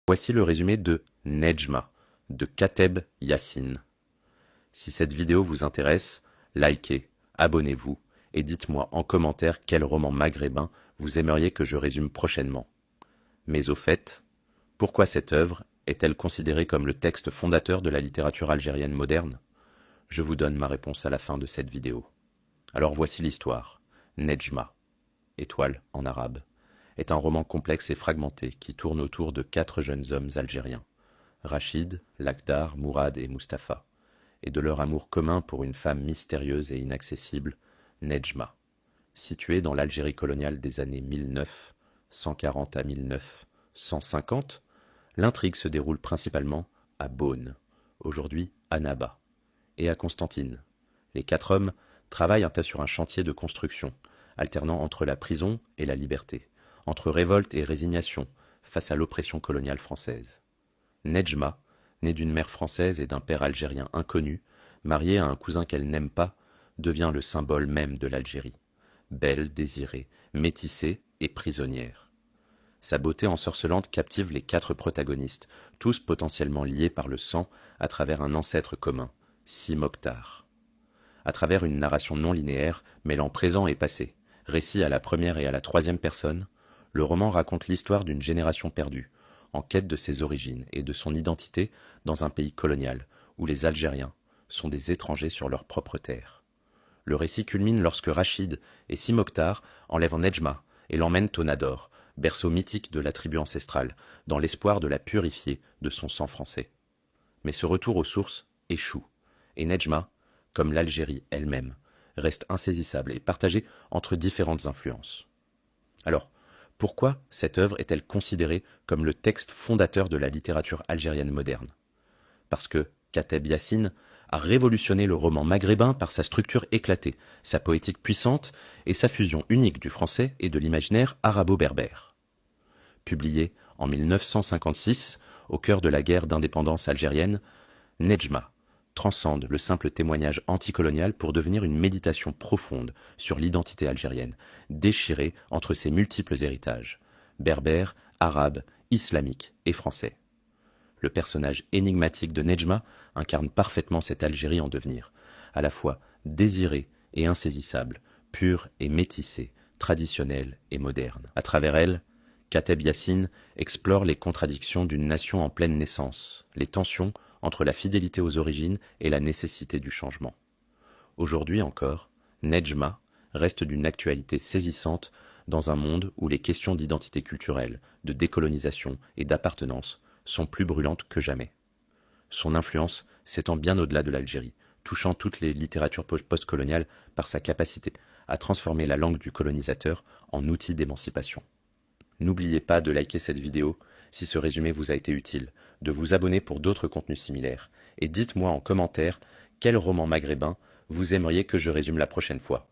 Voici le résumé de Nedjma, de Kateb Yassine. Si cette vidéo vous intéresse, likez, abonnez-vous et dites-moi en commentaire quel roman maghrébin vous aimeriez que je résume prochainement. Mais au fait, pourquoi cette œuvre est-elle considérée comme le texte fondateur de la littérature algérienne moderne? Je vous donne ma réponse à la fin de cette vidéo. Alors voici l'histoire. Nedjma, étoile en arabe, est un roman complexe et fragmenté qui tourne autour de 4 jeunes hommes algériens, Rachid, Lakhdar, Mourad et Mustapha, et de leur amour commun pour une femme mystérieuse et inaccessible, Nedjma. Située dans l'Algérie coloniale des années 1940 à 1950, l'intrigue se déroule principalement à Beaune, aujourd'hui Annaba, et à Constantine. Les 4 hommes travaillent sur un chantier de construction, alternant entre la prison et la liberté, entre révolte et résignation face à l'oppression coloniale française. Nedjma, née d'une mère française et d'un père algérien inconnu, mariée à un cousin qu'elle n'aime pas, devient le symbole même de l'Algérie. Belle, désirée, métissée et prisonnière. Sa beauté ensorcelante captive les 4 protagonistes, tous potentiellement liés par le sang à travers un ancêtre commun, Si Mokhtar. À travers une narration non linéaire, mêlant présent et passé, récit à la première et à la 3e personne, le roman raconte l'histoire d'une génération perdue, en quête de ses origines et de son identité dans un pays colonial, où les Algériens sont des étrangers sur leur propre terre. Le récit culmine lorsque Rachid et Si Mokhtar enlèvent Nedjma et l'emmènent au Nador, berceau mythique de la tribu ancestrale, dans l'espoir de la purifier de son sang français. Mais ce retour aux sources échoue, et Nedjma, comme l'Algérie elle-même, reste insaisissable et partagée entre différentes influences. Alors, pourquoi cette œuvre est-elle considérée comme le texte fondateur de la littérature algérienne moderne? Parce que Kateb Yassine a révolutionné le roman maghrébin par sa structure éclatée, sa poétique puissante et sa fusion unique du français et de l'imaginaire arabo-berbère. Publié en 1956, au cœur de la guerre d'indépendance algérienne, Nedjma transcende le simple témoignage anticolonial pour devenir une méditation profonde sur l'identité algérienne, déchirée entre ses multiples héritages, berbères, arabes, islamiques et français. Le personnage énigmatique de Nedjma incarne parfaitement cette Algérie en devenir, à la fois désirée et insaisissable, pure et métissée, traditionnelle et moderne. À travers elle, Kateb Yassine explore les contradictions d'une nation en pleine naissance, les tensions entre la fidélité aux origines et la nécessité du changement. Aujourd'hui encore, Nedjma reste d'une actualité saisissante dans un monde où les questions d'identité culturelle, de décolonisation et d'appartenance sont plus brûlantes que jamais. Son influence s'étend bien au-delà de l'Algérie, touchant toutes les littératures postcoloniales par sa capacité à transformer la langue du colonisateur en outil d'émancipation. N'oubliez pas de liker cette vidéo si ce résumé vous a été utile, de vous abonner pour d'autres contenus similaires, et dites-moi en commentaire quel roman maghrébin vous aimeriez que je résume la prochaine fois.